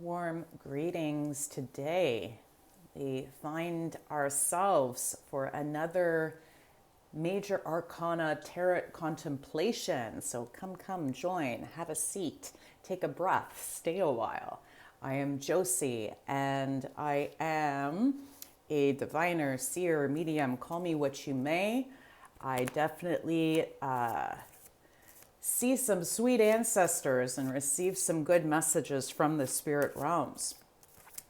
Warm greetings today. We find ourselves for another Major Arcana Tarot contemplation. So come, join, have a seat, take a breath, stay a while. I am Josi, and I am a diviner, seer, medium, call me what you may. I definitely see some sweet ancestors and receive some good messages from the spirit realms.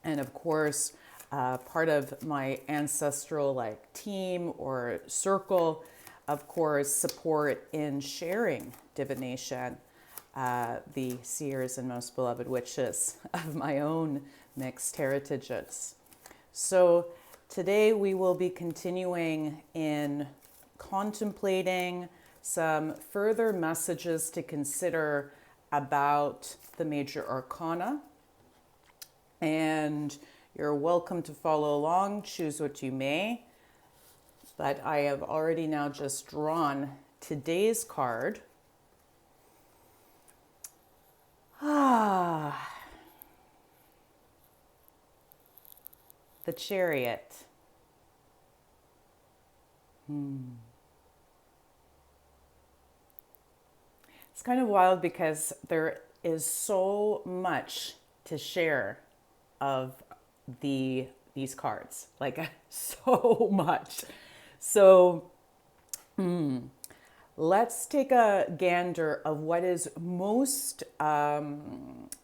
And of course, part of my ancestral team or circle, of course, support in sharing divination, the seers and most beloved witches of my own mixed heritages. So today we will be continuing in contemplating some further messages to consider about the Major Arcana. And you're welcome to follow along, choose what you may. But I have already now just drawn today's card. The Chariot. It's kind of wild because there is so much to share of these cards, like so much. So let's take a gander of what is most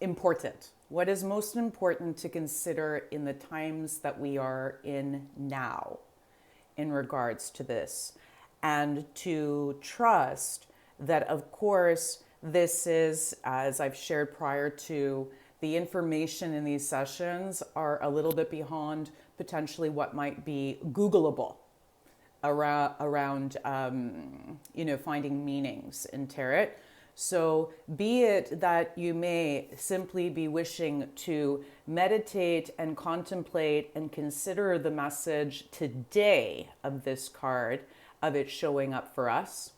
important. What is most important to consider in the times that we are in now in regards to this, and to trust that, of course, this is, as I've shared prior to, the information in these sessions are a little bit beyond potentially what might be Googleable around finding meanings in tarot. So be it that you may simply be wishing to meditate and contemplate and consider the message today of this card, of it showing up for us,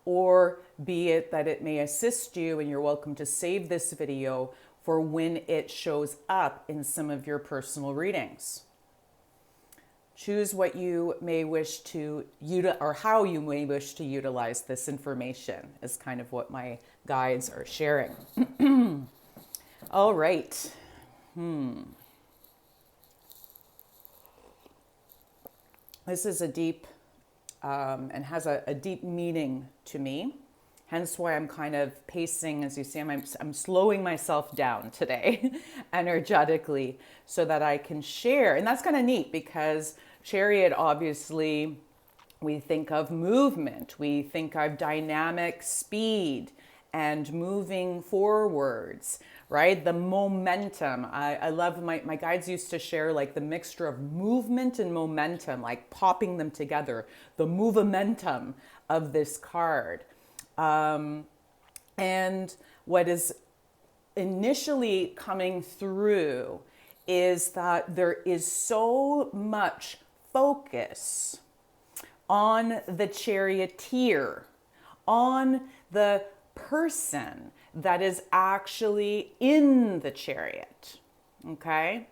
or be it that it may assist you, and you're welcome to save this video for when it shows up in some of your personal readings. Choose what you may wish to or how you may wish to utilize this information is kind of what my guides are sharing. All right. This is a deep and has a deep meaning to me. Hence why I'm kind of pacing, as you see, I'm slowing myself down today energetically so that I can share. And that's kind of neat because Chariot, obviously, we think of movement. We think of dynamic speed and moving forwards, right? The momentum. I love my guides used to share like the mixture of movement and momentum, like popping them together, the movementum of this card. And what is initially coming through is that there is so much focus on the charioteer, on the person that is actually in the chariot, okay?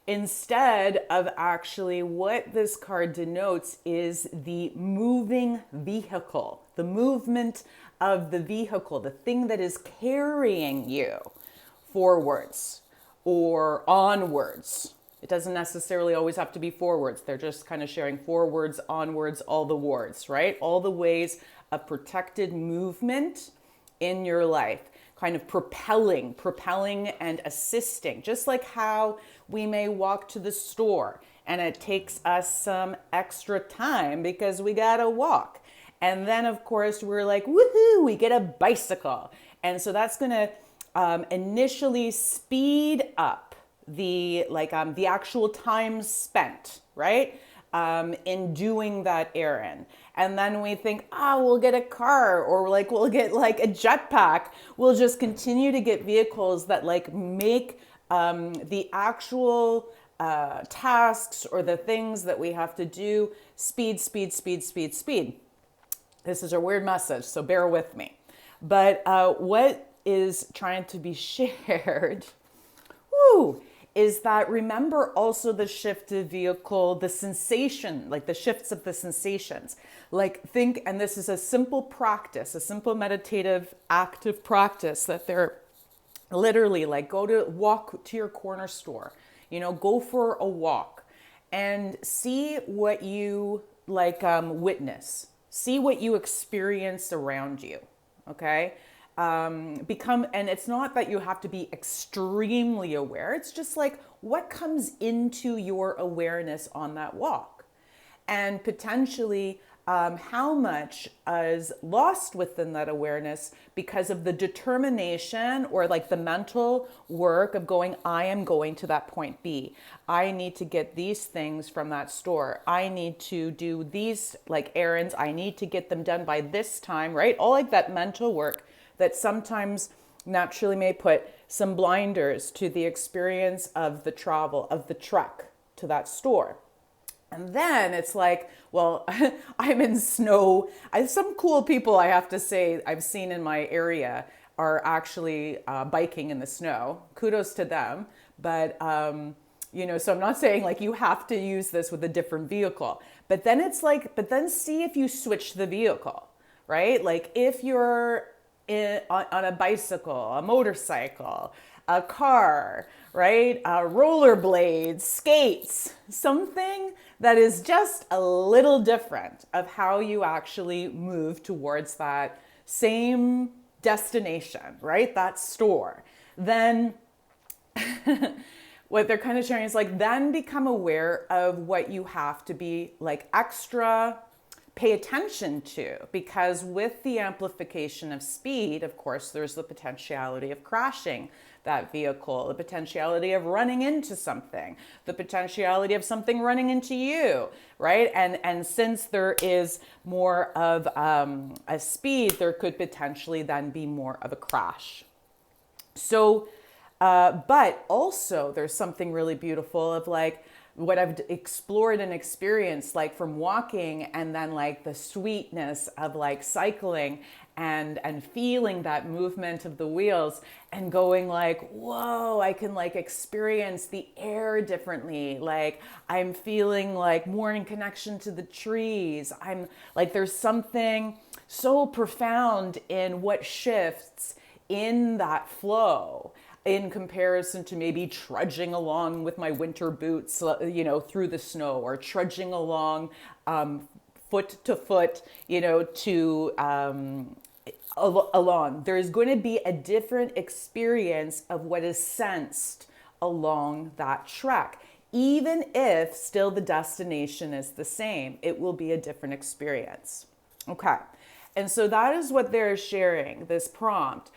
Instead of actually what this card denotes is the moving vehicle, the movement of the vehicle, the thing that is carrying you forwards or onwards. It doesn't necessarily always have to be forwards. They're just kind of sharing forwards, onwards, all the wards, right? All the ways of protected movement in your life, kind of propelling and assisting, just like how we may walk to the store and it takes us some extra time because we gotta walk. And then of course we're like, woohoo, we get a bicycle. And so that's gonna initially speed up the actual time spent, right? In doing that errand. And then we think, we'll get a car, or we'll get a jetpack. We'll just continue to get vehicles that make the actual tasks or the things that we have to do speed. This is a weird message, so bear with me. But what is trying to be shared two is that remember also the shift of vehicle, the sensation, like the shifts of the sensations. Like think, and this is a simple practice, a simple meditative active practice that they're literally like walk to your corner store, go for a walk and see what you witness, see what you experience around you. Okay. And it's not that you have to be extremely aware. It's just like what comes into your awareness on that walk, and potentially how much is lost within that awareness because of the determination or like the mental work of going, I am going to that point B. I need to get these things from that store. I need to do these like errands. I need to get them done by this time, right? All like that mental work that sometimes naturally may put some blinders to the experience of the travel, of the trek to that store. And then it's like, well, I'm in snow. Some cool people, I have to say, I've seen in my area are actually biking in the snow. Kudos to them. But, so I'm not saying like you have to use this with a different vehicle. But then it's like, but then see if you switch the vehicle, right? Like if you're on a bicycle, a motorcycle, a car, right? Rollerblades, skates, something that is just a little different of how you actually move towards that same destination, right? That store. Then what they're kind of sharing is like, then become aware of what you have to be like extra pay attention to, because with the amplification of speed, of course, there's the potentiality of crashing that vehicle, the potentiality of running into something, the potentiality of something running into you, right? And since there is more of a speed, there could potentially then be more of a crash. So, but also there's something really beautiful of like, what I've explored and experienced, like from walking, and then like the sweetness of like cycling and feeling that movement of the wheels and going like, whoa, I can like experience the air differently. Like I'm feeling like more in connection to the trees. I'm like, there's something so profound in what shifts in that flow, in comparison to maybe trudging along with my winter boots, through the snow, or trudging along foot to foot, along. There is going to be a different experience of what is sensed along that trek. Even if still the destination is the same, it will be a different experience. Okay. And so that is what they're sharing, this prompt.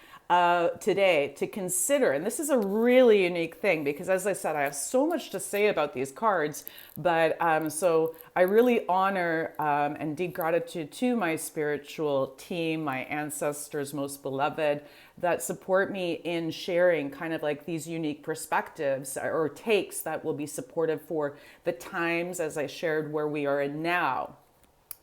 Today to consider, and this is a really unique thing because, as I said, I have so much to say about these cards, but so I really honor and deep gratitude to my spiritual team, my ancestors most beloved, that support me in sharing kind of like these unique perspectives or takes that will be supportive for the times, as I shared, where we are in now.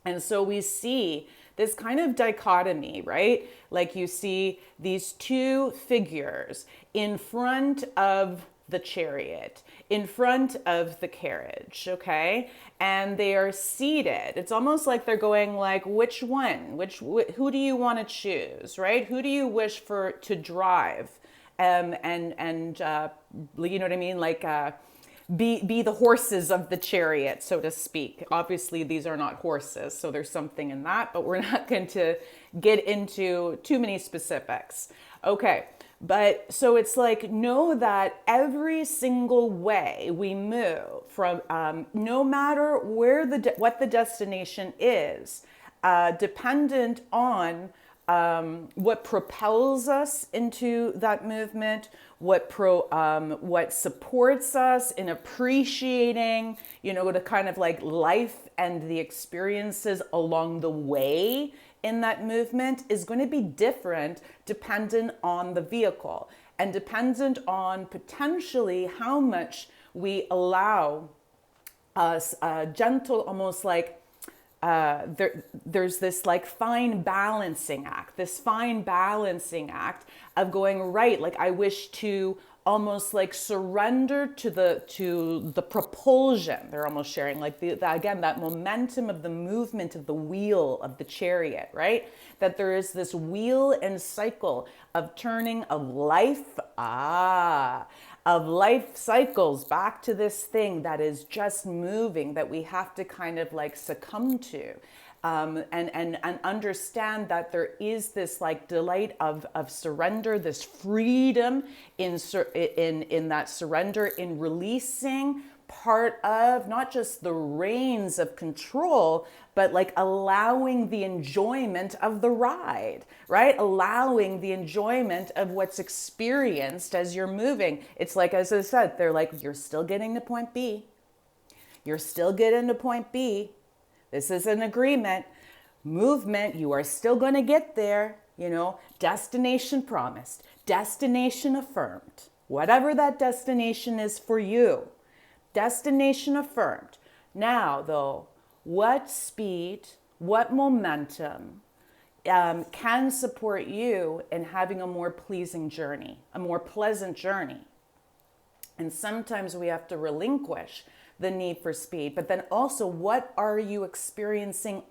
And so we see this kind of dichotomy, right? Like you see these two figures in front of the chariot, in front of the carriage, okay? And they are seated. It's almost like they're going like, which one? Who do you want to choose, right? Who do you wish to drive? You know what I mean? Like, be the horses of the chariot, so to speak. Obviously, these are not horses, so there's something in that, but we're not going to get into too many specifics. Okay, but so it's like, know that every single way we move from, no matter what the destination is, dependent on what propels us into that movement, what supports us in appreciating, the kind of like life and the experiences along the way in that movement is going to be different dependent on the vehicle and dependent on potentially how much we allow us gentle, almost like there's this like fine balancing act of going, right, like I wish to almost like surrender to the propulsion. They're almost sharing like again, that momentum of the movement of the wheel of the chariot, right? That there is this wheel and cycle of turning of life, of life cycles back to this thing that is just moving, that we have to kind of like succumb to. And understand that there is this like delight of surrender, this freedom in that surrender, in releasing part of not just the reins of control, but like allowing the enjoyment of the ride, right? Allowing the enjoyment of what's experienced as you're moving. It's like, as I said, they're like, you're still getting to point B. You're still getting to point B. This is an agreement. Movement, you are still going to get there, you know, destination promised, destination affirmed, whatever that destination is for you, destination affirmed. Now, though, what speed, what momentum can support you in having a more pleasing journey, a more pleasant journey? And sometimes we have to relinquish the need for speed, but then also what are you experiencing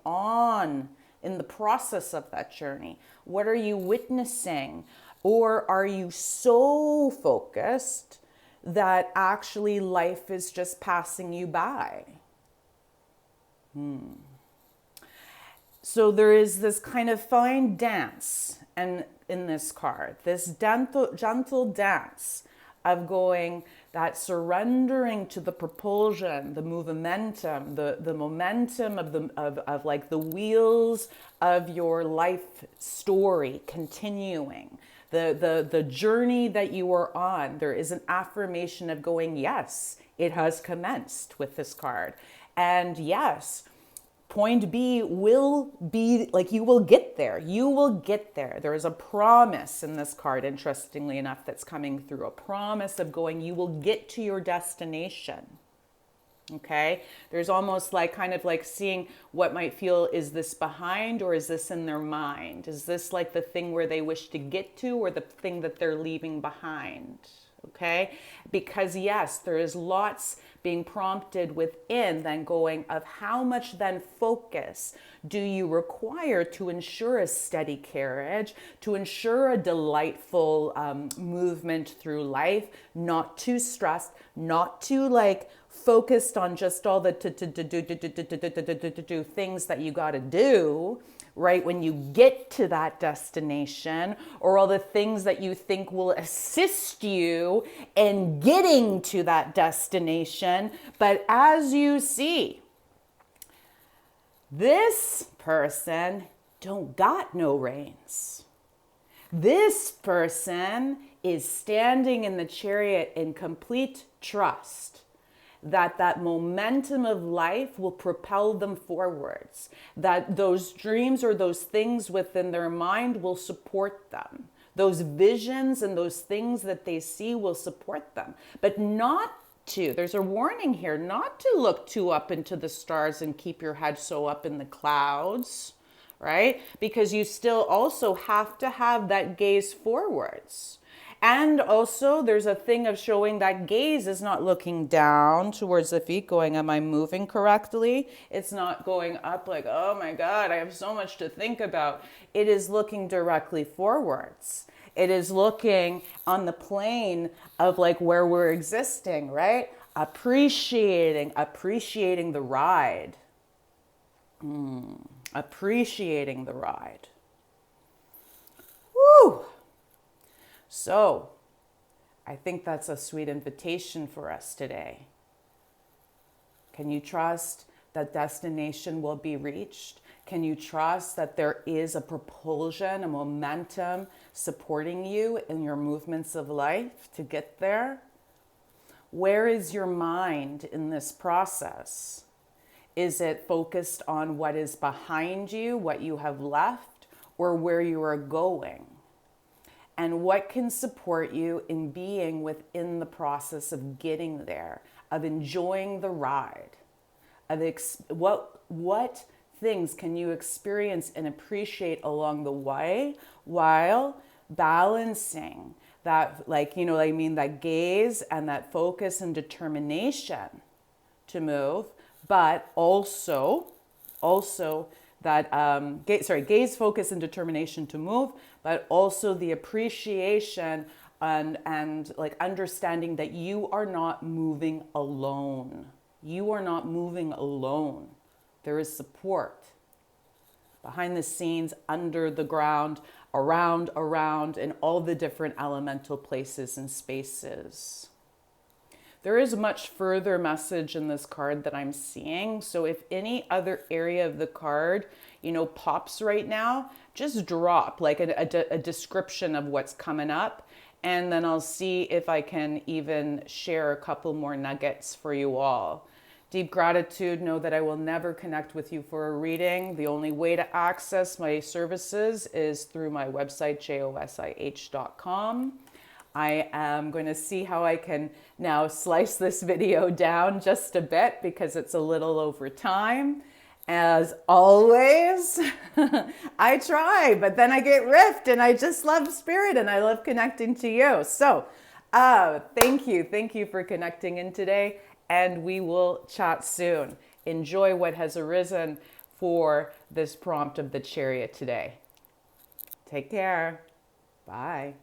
in the process of that journey? What are you witnessing? Or are you so focused that actually life is just passing you by? So there is this kind of fine dance, and in this card, this gentle dance of going, that surrendering to the propulsion, the momentum, the momentum of like the wheels of your life story continuing, the journey that you are on. There is an affirmation of going, yes, it has commenced with this card. And yes, point B will be like, you will get there. You will get there. There is a promise in this card, interestingly enough, that's coming through. A promise of going, you will get to your destination. Okay? There's almost like kind of like seeing what might feel, is this behind or is this in their mind? Is this like the thing where they wish to get to or the thing that they're leaving behind? Okay? Because yes, there is lots being prompted within, then going of how much then focus do you require to ensure a steady carriage, to ensure a delightful movement through life, not too stressed, not too like focused on just all the things that you got to do, right, when you get to that destination, or all the things that you think will assist you in getting to that destination. But as you see, this person don't got no reins. This person is standing in the chariot in complete trust that momentum of life will propel them forwards, that those dreams or those things within their mind will support them. Those visions and those things that they see will support them, but not to, there's a warning here, not to look too up into the stars and keep your head so up in the clouds, right? Because you still also have to have that gaze forwards. And also there's a thing of showing that gaze is not looking down towards the feet going, am I moving correctly? It's not going up like, oh my God, I have so much to think about. It is looking directly forwards. It is looking on the plane of like where we're existing, right? Appreciating the ride. Appreciating the ride. Woo! So, I think that's a sweet invitation for us today. Can you trust that destination will be reached? Can you trust that there is a propulsion, a momentum supporting you in your movements of life to get there? Where is your mind in this process? Is it focused on what is behind you, what you have left, or where you are going? And what can support you in being within the process of getting there, of enjoying the ride, of what things can you experience and appreciate along the way while balancing that, like, you know what I mean, that gaze and that focus and determination to move, but also that gaze, focus, and determination to move, but also the appreciation and like understanding that you are not moving alone. You are not moving alone. There is support behind the scenes, under the ground, around, in all the different elemental places and spaces. There is much further message in this card that I'm seeing. So if any other area of the card, you know, pops right now, just drop like a description of what's coming up. And then I'll see if I can even share a couple more nuggets for you all. Deep gratitude. Know that I will never connect with you for a reading. The only way to access my services is through my website, josih.com. I am going to see how I can now slice this video down just a bit because it's a little over time. As always, I try, but then I get riffed, and I just love spirit and I love connecting to you. So thank you for connecting in today, and we will chat soon. Enjoy what has arisen for this prompt of the Chariot today. Take care. Bye.